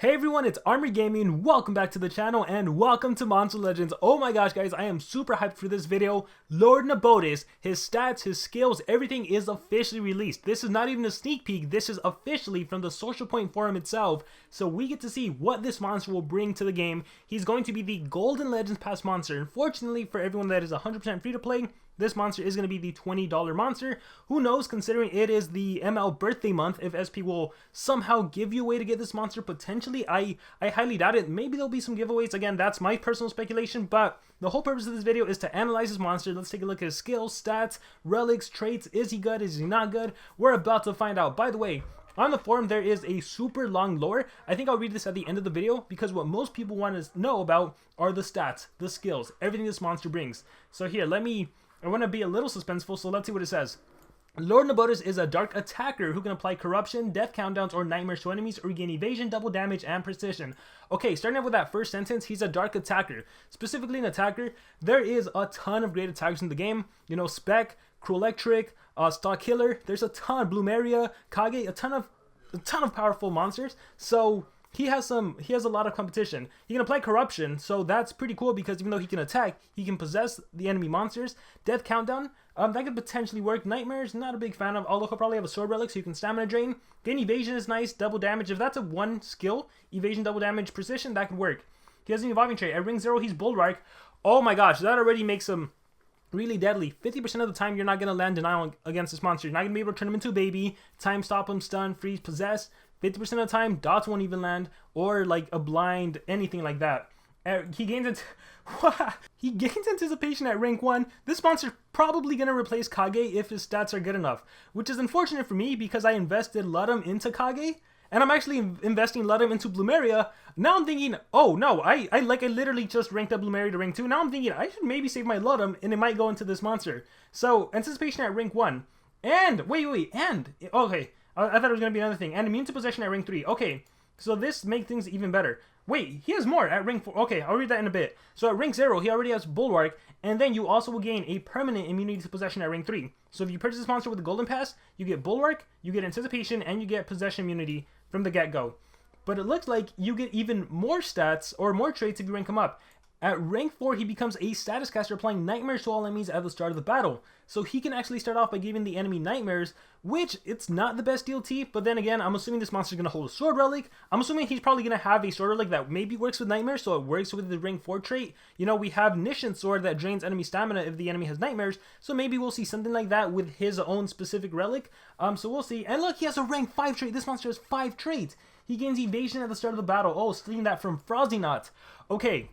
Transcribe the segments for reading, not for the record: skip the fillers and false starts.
Hey everyone, it's Armory Gaming. Welcome back to the channel and welcome to Monster Legends. Oh my gosh guys, I am super hyped for this video. Lord Nebotus, his stats, his skills, everything is officially released. This is not even a sneak peek, this is officially from the SocialPoint forum itself. So we get to see what this monster will bring to the game. He's going to be the Golden Legends Pass monster. Unfortunately for everyone that is 100% free to play, this monster is going to be the $20 monster. Who knows, considering it is the ML birthday month, if SP will somehow give you a way to get this monster potentially. I highly doubt it. Maybe there'll be some giveaways. Again, that's my personal speculation, but the whole purpose of this video is to analyze this monster. Let's take a look at his skills, stats, relics, traits. Is he good? Is he not good? We're about to find out. By the way, on the forum, there is a super long lore. I think I'll read this at the end of the video because what most people want to know about are the stats, the skills, everything this monster brings. So here, I want to be a little suspenseful, so let's see what it says. Lord Nebotus is a dark attacker who can apply corruption, death countdowns, or nightmares to enemies, or gain evasion, double damage, and precision. Okay, starting off with that first sentence, he's a dark attacker. Specifically an attacker, there is a ton of great attackers in the game. You know, Spec, Cruel Electric, Stock Killer, there's a ton, Bloomeria, Kage, a ton of powerful monsters. So he has a lot of competition. He can apply corruption, so that's pretty cool because even though he can attack, he can possess the enemy monsters. Death countdown, that could potentially work. Nightmares, not a big fan of, although he'll probably have a sword relic so you can stamina drain. Gain evasion is nice, double damage. If that's a one skill, evasion, double damage, precision, that could work. He has an evolving trait. At ring 0, he's Bulwark. Oh my gosh, that already makes him really deadly. 50% of the time, you're not going to land denial against this monster. You're not going to be able to turn him into a baby, time stop him, stun, freeze, possess. 50% of the time, dots won't even land, or like a blind, anything like that. He gains anticipation at rank 1. This monster's probably going to replace Kage if his stats are good enough, which is unfortunate for me because I invested Ludum into Kage, and I'm actually investing Ludum into Bloomeria. Now I'm thinking, oh no, I literally just ranked up Bloomeria to rank 2. Now I'm thinking I should maybe save my Ludum and it might go into this monster. So, anticipation at rank 1. And, okay. I thought it was going to be another thing. And immune to possession at rank 3. Okay, so this makes things even better. Wait, he has more at rank 4. Okay, I'll read that in a bit. So at rank 0, he already has Bulwark, and then you also will gain a permanent immunity to possession at rank 3. So if you purchase this monster with the Golden Pass, you get Bulwark, you get Anticipation, and you get Possession immunity from the get-go. But it looks like you get even more stats, or more traits if you rank him up. At rank 4, he becomes a status caster applying nightmares to all enemies at the start of the battle. So he can actually start off by giving the enemy nightmares, which it's not the best DLT, but then again, I'm assuming this monster is going to hold a sword relic. I'm assuming he's probably going to have a sword relic that maybe works with nightmares, so it works with the rank 4 trait. You know, we have Nishan Sword that drains enemy stamina if the enemy has nightmares, so maybe we'll see something like that with his own specific relic. So we'll see. And look, he has a rank 5 trait. This monster has 5 traits. He gains evasion at the start of the battle. Oh, stealing that from Frosty-Knot. Okay.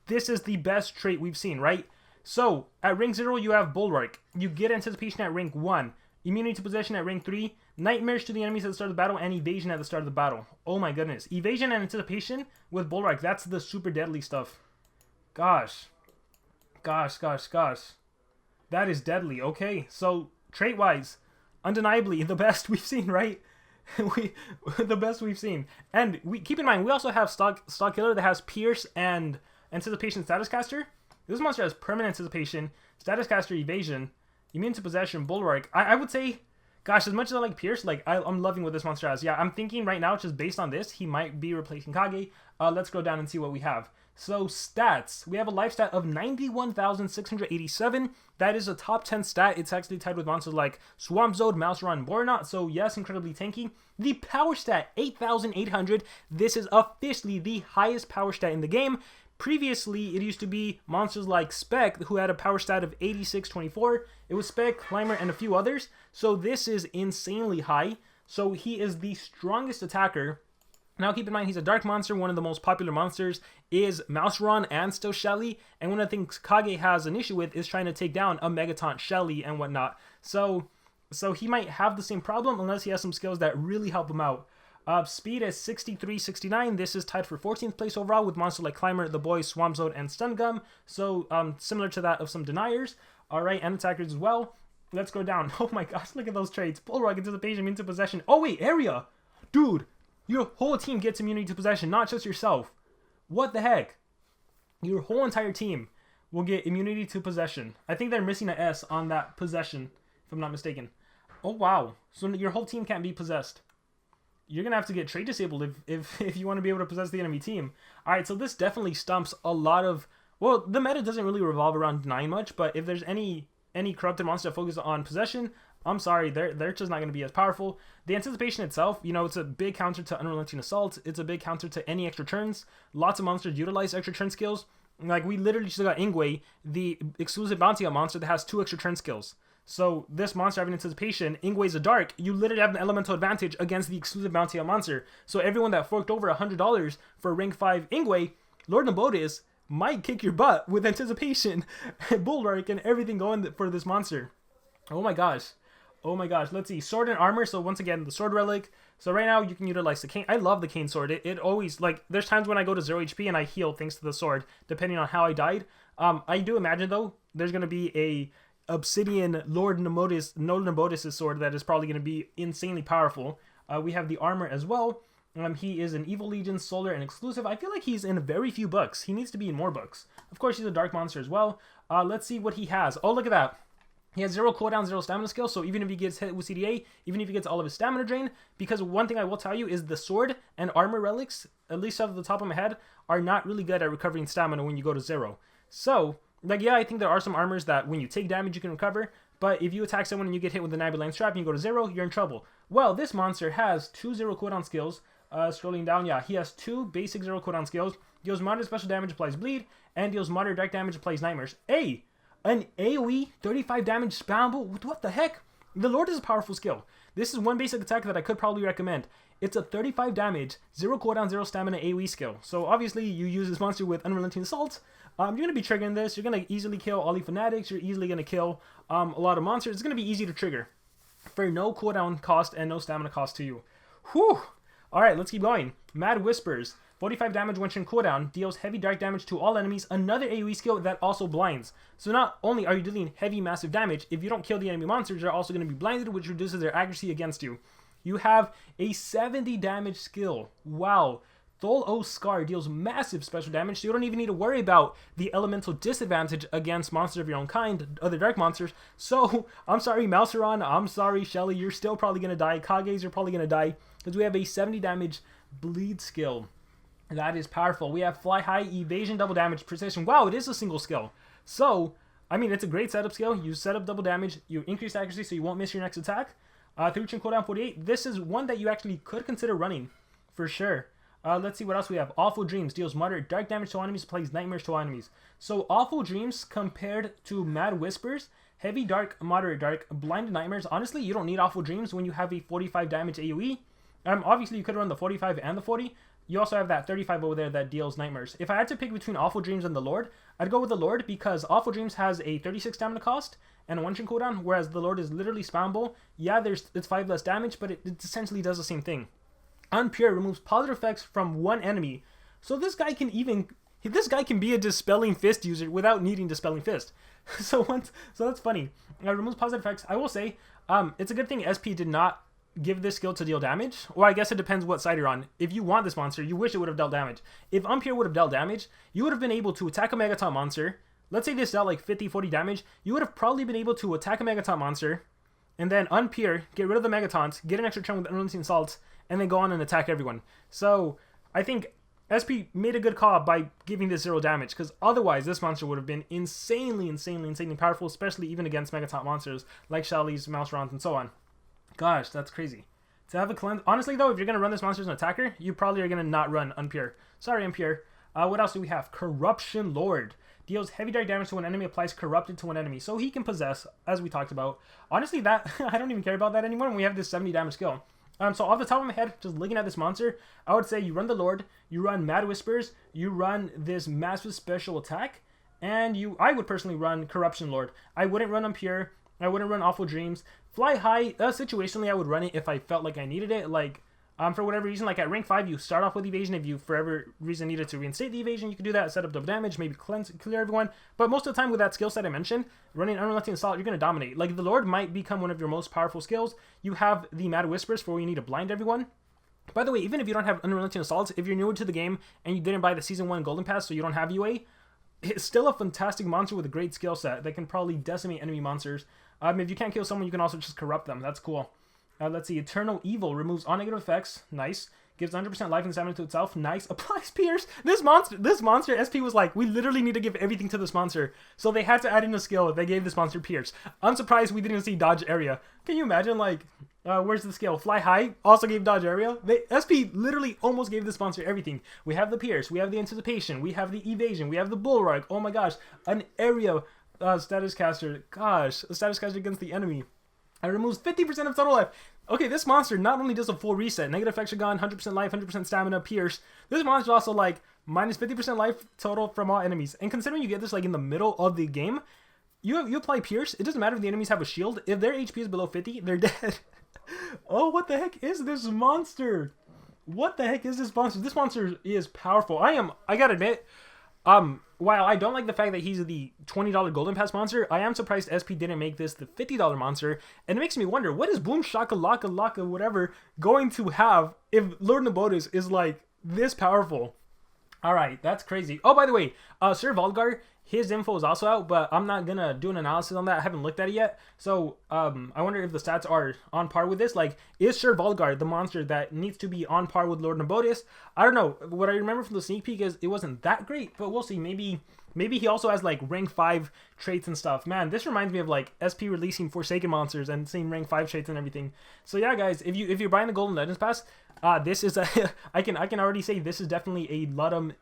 This is the best trait we've seen, right? So, at rank 0, you have Bulwark. You get Anticipation at rank 1. Immunity to Possession at rank 3. Nightmares to the enemies at the start of the battle. And Evasion at the start of the battle. Oh my goodness. Evasion and Anticipation with Bulwark. That's the super deadly stuff. Gosh. That is deadly. Okay, so, trait-wise, undeniably, the best we've seen, right? The best we've seen. And keep in mind, we also have Stock Killer that has Pierce and Anticipation Status Caster. This monster has permanent Anticipation, Status Caster, Evasion, Immune to Possession, Bulwark. I would say, gosh, as much as I like Pierce, like I'm loving what this monster has. Yeah, I'm thinking right now, just based on this, he might be replacing Kage. Let's go down and see what we have. So stats, we have a life stat of 91,687. That is a top 10 stat. It's actually tied with monsters like Swamp Zone, Mouseron, and Boronot. So yes, incredibly tanky. The power stat, 8,800. This is officially the highest power stat in the game. Previously, it used to be monsters like Spec, who had a power stat of 8624. It was Spec, Climber, and a few others. So this is insanely high. So he is the strongest attacker. Now keep in mind, he's a dark monster. One of the most popular monsters is Mouseron and still Shelly. And one of the things Kage has an issue with is trying to take down a Megaton Shelly and whatnot. So he might have the same problem unless he has some skills that really help him out. Speed is 6369. This is tied for 14th place overall with monsters like Climber, The Boy, Swamp Zone, and Stun Gum. So similar to that of some deniers. Alright, and attackers as well. Let's go down. Oh my gosh, look at those traits. Bulwark, Anticipation, Immune to Possession. Oh wait, Area! Dude, your whole team gets immunity to possession, not just yourself. What the heck? Your whole entire team will get immunity to possession. I think they're missing an S on that possession, if I'm not mistaken. Oh wow, so your whole team can't be possessed. you're going to have to get trait disabled if you want to be able to possess the enemy team. Alright, so this definitely stumps a lot of... Well, the meta doesn't really revolve around denying much, but if there's any corrupted monster that focus on possession, I'm sorry, they're just not going to be as powerful. The anticipation itself, you know, it's a big counter to Unrelenting Assault. It's a big counter to any extra turns. Lots of monsters utilize extra turn skills. Like, we literally just got Ingwe, the exclusive bounty on monster that has 2 extra turn skills. So, this monster having anticipation, Ingwe's a dark, you literally have an elemental advantage against the exclusive bounty on monster. So, everyone that forked over $100 for rank 5 Ingwe, Lord Nebotus might kick your butt with anticipation, Bulwark, and everything going for this monster. Oh my gosh. Oh my gosh. Let's see. Sword and armor. So once again, the sword relic. So right now you can utilize the cane. I love the cane sword. It always, like, there's times when I go to 0 HP and I heal thanks to the sword, depending on how I died. I do imagine though, there's going to be a obsidian Lord Nebotus' sword that is probably going to be insanely powerful. We have the armor as well. He is an Evil Legion, Solar, and exclusive. I feel like he's in very few books. He needs to be in more books. Of course, he's a dark monster as well. Let's see what he has. Oh, look at that. He has 0 cooldown, 0 stamina skill, so even if he gets hit with CDA, even if he gets all of his stamina drained, because one thing I will tell you is the sword and armor relics, at least off the top of my head, are not really good at recovering stamina when you go to 0. So, like, yeah, I think there are some armors that when you take damage you can recover, but if you attack someone and you get hit with the Nabuline Strap and you go to 0, you're in trouble. Well, this monster has 2 0 cooldown skills. Scrolling down, yeah, he has 2 basic 0 cooldown skills. Deals moderate special damage, applies bleed, and deals moderate direct damage, applies nightmares. An AoE 35 damage spammable? What the heck? The Lord is a powerful skill. This is one basic attack that I could probably recommend. It's a 35 damage, 0 cooldown, 0 stamina AoE skill. So obviously you use this monster with Unrelenting Assault. You're going to be triggering this. You're going to easily kill all the fanatics. You're easily going to kill a lot of monsters. It's going to be easy to trigger for no cooldown cost and no stamina cost to you. Whew! Alright, let's keep going. Mad Whispers. 45 damage when in cooldown. Deals heavy dark damage to all enemies. Another AoE skill that also blinds. So not only are you dealing heavy massive damage, if you don't kill the enemy monsters, they're also going to be blinded, which reduces their accuracy against you. You have a 70 damage skill. Wow. Thol O Scar deals massive special damage, so you don't even need to worry about the elemental disadvantage against monsters of your own kind, other dark monsters. So, I'm sorry, Mouseron, I'm sorry, Shelly, you're still probably going to die. Kages, you're probably going to die, because we have a 70 damage bleed skill. That is powerful. We have Fly High, Evasion, Double Damage, Precision. Wow, it is a single skill. So, I mean, it's a great setup skill. You set up double damage, you increase accuracy so you won't miss your next attack. 3 chin cooldown 48. This is one that you actually could consider running, for sure. Let's see what else we have. Awful Dreams deals moderate dark damage to all enemies, applies nightmares to all enemies. So Awful Dreams compared to Mad Whispers, heavy dark, moderate dark, blinded nightmares. Honestly, you don't need Awful Dreams when you have a 45 damage AoE. Obviously you could run the 45 and the 40. You also have that 35 over there that deals nightmares. If I had to pick between Awful Dreams and the Lord, I'd go with the Lord because Awful Dreams has a 36 stamina cost and a 1 chin cooldown, whereas the Lord is literally spammable. Yeah, it's 5 less damage, but it essentially does the same thing. Unpure removes positive effects from one enemy. So this guy can be a Dispelling Fist user without needing Dispelling Fist. So that's funny. Removes positive effects. I will say, it's a good thing SP did not give this skill to deal damage. Or I guess it depends what side you're on. If you want this monster, you wish it would have dealt damage. If Unpure would have dealt damage, you would have been able to attack a Megaton monster. Let's say this dealt like 50-40 damage. You would have probably been able to attack a Megaton monster, and then Unpure, get rid of the Megatons, get an extra turn with Unrelenting Assault, and then go on and attack everyone. So, I think SP made a good call by giving this 0 damage, because otherwise this monster would have been insanely powerful, especially even against Megaton monsters like Shelly's, Mouserons, and so on. Gosh, that's crazy. To have a cleanse... Honestly, though, if you're going to run this monster as an attacker, you probably are going to not run Unpure. Sorry, Unpure. What else do we have? Corruption Lord. Deals heavy dark damage to an enemy, applies corrupted to an enemy. So he can possess, as we talked about. Honestly, that I don't even care about that anymore when we have this 70 damage skill. So off the top of my head, just looking at this monster, I would say you run the Lord, you run Mad Whispers, you run this massive special attack, and I would personally run Corruption Lord. I wouldn't run Unpure, I wouldn't run Awful Dreams. Fly High, situationally I would run it if I felt like I needed it, like, for whatever reason, like at rank 5, you start off with Evasion. If you, for whatever reason, needed to reinstate the Evasion, you could do that, set up double damage, maybe clear everyone. But most of the time with that skill set I mentioned, running Unrelenting Assault, you're going to dominate. Like, the Lord might become one of your most powerful skills. You have the Mad Whispers for where you need to blind everyone. By the way, even if you don't have Unrelenting Assaults, if you're newer to the game and you didn't buy the Season 1 Golden Pass, so you don't have UA, it's still a fantastic monster with a great skill set that can probably decimate enemy monsters. If you can't kill someone, you can also just corrupt them. That's cool. Let's see. Eternal Evil removes all negative effects. Nice. Gives 100% life and stamina to itself. Nice. Applies Pierce. This monster SP was like, we literally need to give everything to this monster. So they had to add in a skill. They gave this monster Pierce. I'm surprised we didn't see Dodge Area. Can you imagine, like, where's the skill? Fly High also gave Dodge Area. SP literally almost gave this monster everything. We have the Pierce. We have the Anticipation. We have the Evasion. We have the Bullrug. Oh my gosh. An Area status caster. Gosh. A status caster against the enemy. It removes 50% of total life. Okay, this monster not only does a full reset, negative effects are gone, 100% life, 100% stamina, Pierce. This monster also like minus 50% life total from all enemies. And considering you get this like in the middle of the game, you apply Pierce. It doesn't matter if the enemies have a shield. If their HP is below 50, they're dead. Oh, what the heck is this monster? What the heck is this monster? This monster is powerful. I gotta admit, while I don't like the fact that he's the $20 Golden Pass monster, I am surprised SP didn't make this the $50 monster, and it makes me wonder, what is Boom Shaka Laka Laka whatever going to have if Lord Nebotus is like this powerful? Alright, that's crazy. Oh, by the way, Sir Volgar, his info is also out, but I'm not gonna do an analysis on that. I haven't looked at it yet. So, I wonder if the stats are on par with this. Like, is Sir Volgar the monster that needs to be on par with Lord Nebotus? I don't know. What I remember from the sneak peek is it wasn't that great, but we'll see. Maybe he also has, like, rank 5 traits and stuff. Man, this reminds me of, like, SP releasing Forsaken monsters and seeing rank 5 traits and everything. So, yeah, guys, if you're buying the Golden Legends Pass, this is a... I can already say this is definitely a Ludum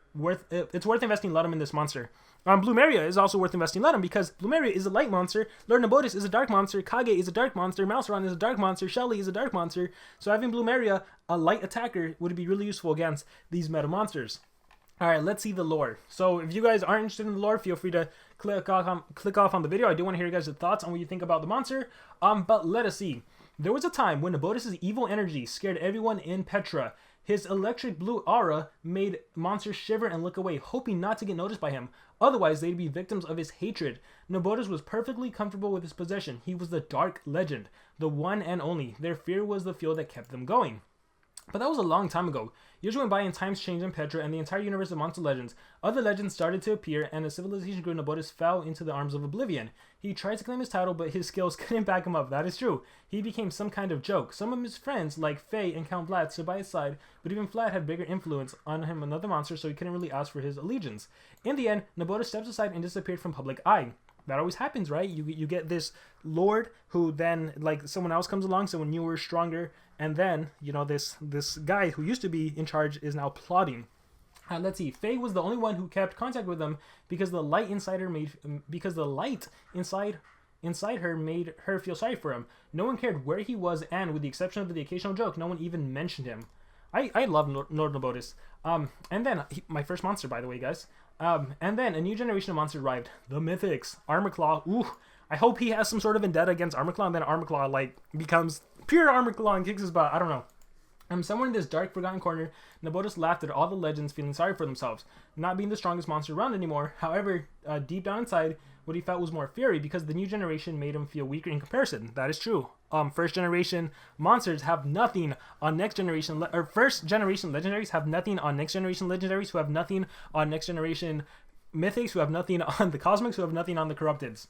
it's worth investing Ludum in this monster. Bloomeria is also worth investing Ludum because Bloomeria is a light monster, Lord Nebotus is a dark monster, Kage is a dark monster, Mouseron is a dark monster, Shelly is a dark monster. So having Bloomeria, a light attacker, would be really useful against these meta monsters. Alright, let's see the lore. So if you guys aren't interested in the lore, feel free to click off on the video. I do want to hear you guys' thoughts on what you think about the monster. But let us see. There was a time when Nebotus' evil energy scared everyone in Petra. His electric blue aura made monsters shiver and look away, hoping not to get noticed by him. Otherwise, they'd be victims of his hatred. Nebotus was perfectly comfortable with his possession. He was the Dark Legend, the one and only. Their fear was the fuel that kept them going. But that was a long time ago. Years went by and times changed in Petra and the entire universe of monster legends. Other legends started to appear and as civilization grew, Nebotus fell into the arms of oblivion. He tried to claim his title, but his skills couldn't back him up. That is true. He became some kind of joke. Some of his friends, like Faye and Count Vlad, stood by his side, but even Vlad had bigger influence on him another monster, so he couldn't really ask for his allegiance. In the end, Nebotus stepped aside and disappeared from public eye. That always happens, right? You get this lord who then, like, someone else comes along, someone newer, stronger, and then, you know, this guy who used to be in charge is now plotting. Let's see. Faye was the only one who kept contact with him because the light inside her made her feel sorry for him. No one cared where he was, and with the exception of the occasional joke, no one even mentioned him. I love Lord Nebotus. And then my first monster, by the way, guys. And then a new generation of monsters arrived. The Mythics. Armorclaw. Ooh. I hope he has some sort of vendetta against Armorclaw, and then Armorclaw, like, becomes pure Armorclaw and kicks his butt. I don't know. Somewhere in this dark, forgotten corner, Nebotus laughed at all the legends feeling sorry for themselves, not being the strongest monster around anymore. However, deep down inside, what he felt was more fury because the new generation made him feel weaker in comparison. That is true. First generation monsters have nothing on next generation, or first generation legendaries have nothing on next generation legendaries, who have nothing on next generation mythics, who have nothing on the cosmics, who have nothing on the corrupteds.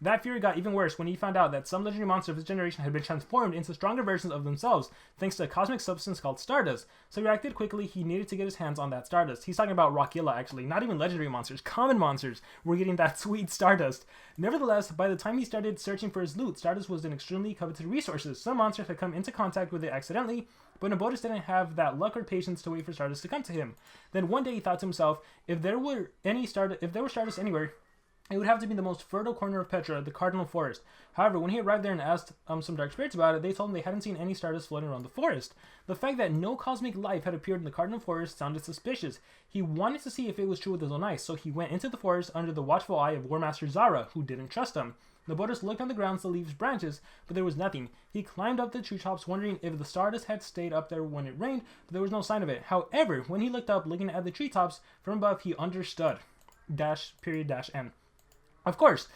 That fury got even worse when he found out that some legendary monsters of his generation had been transformed into stronger versions of themselves, thanks to a cosmic substance called Stardust. So he reacted quickly. He needed to get his hands on that Stardust. He's talking about Rockilla, actually. Not even legendary monsters. Common monsters were getting that sweet Stardust. Nevertheless, by the time he started searching for his loot, Stardust was an extremely coveted resource. Some monsters had come into contact with it accidentally, but Nebotus didn't have that luck or patience to wait for Stardust to come to him. Then one day he thought to himself, if there were Stardust anywhere, it would have to be the most fertile corner of Petra, the Cardinal Forest. However, when he arrived there and asked some dark spirits about it, they told him they hadn't seen any Stardust floating around the forest. The fact that no cosmic life had appeared in the Cardinal Forest sounded suspicious. He wanted to see if it was true with his own eyes, so he went into the forest under the watchful eye of Warmaster Zara, who didn't trust him. Nebotus looked on the ground to the leaves branches, but there was nothing. He climbed up the treetops, wondering if the Stardust had stayed up there when it rained, but there was no sign of it. However, when he looked up, looking at the treetops from above, he understood. --N. Of course,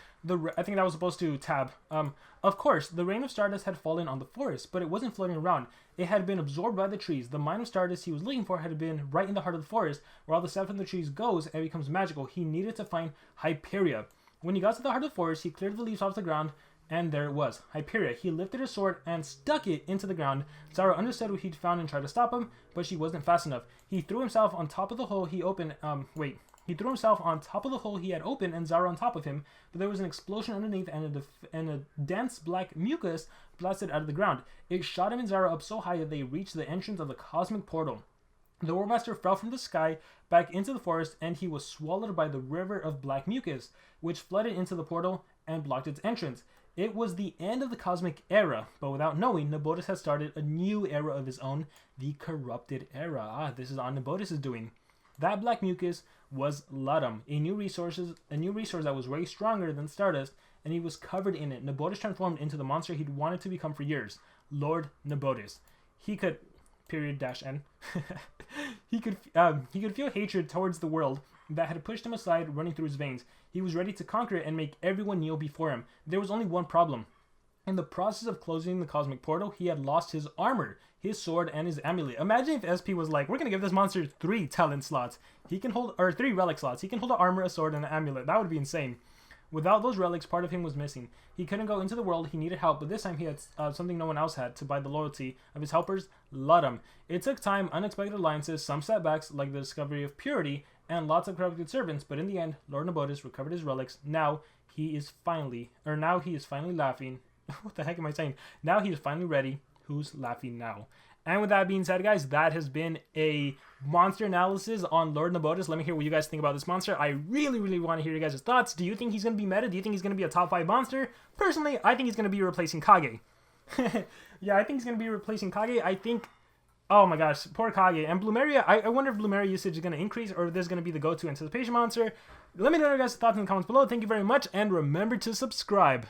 I think that was supposed to tab. Of course, the rain of Stardust had fallen on the forest, but it wasn't floating around. It had been absorbed by the trees. The mine of Stardust he was looking for had been right in the heart of the forest, where all the sap from the trees goes and becomes magical. He needed to find Hyperia. When he got to the heart of the forest, he cleared the leaves off the ground, And there it was, Hyperia. He lifted his sword and stuck it into the ground. Zara understood what he'd found and tried to stop him, but she wasn't fast enough. He threw himself on top of the hole he opened. He threw himself on top of the hole he had opened and Zara on top of him, but there was an explosion underneath and a dense black mucus blasted out of the ground. It shot him and Zara up so high that they reached the entrance of the cosmic portal. The Warmaster fell from the sky back into the forest, and he was swallowed by the river of black mucus, which flooded into the portal and blocked its entrance. It was the end of the cosmic era, but without knowing, Nebotus had started a new era of his own, the corrupted era. This is on Nebotus' doing. That black mucus was Ludum, a new resource that was way stronger than Stardust, and he was covered in it. Nebotus transformed into the monster he'd wanted to become for years, Lord Nebotus. He could (n) he could feel hatred towards the world that had pushed him aside running through his veins. He was ready to conquer it and make everyone kneel before him. There was only one problem. In the process of closing the cosmic portal, he had lost his armor, his sword, and his amulet. Imagine if SP was like, we're going to give this monster 3 talent slots. He can hold, or 3 relic slots. He can hold an armor, a sword, and an amulet. That would be insane. Without those relics, part of him was missing. He couldn't go into the world. He needed help, but this time he had something no one else had to buy the loyalty of his helpers, Ludum. It took time, unexpected alliances, some setbacks like the discovery of purity, and lots of corrupted servants, but in the end, Lord Nebotus recovered his relics. Now he is finally laughing. What the heck am I saying? Now he is finally ready. Who's laughing now? And with that being said, guys, that has been a monster analysis on Lord Nebotus. Let me hear what you guys think about this monster. I really, really want to hear you guys' thoughts. Do you think he's going to be meta? Do you think he's going to be a top 5 monster? Personally, I think he's going to be replacing Kage. Yeah, I think he's going to be replacing Kage. I think... Oh my gosh, poor Kage. And Bloomeria, I wonder if Bloomeria usage is going to increase or if this is going to be the go-to anticipation monster. Let me know your guys' thoughts in the comments below. Thank you very much, and remember to subscribe.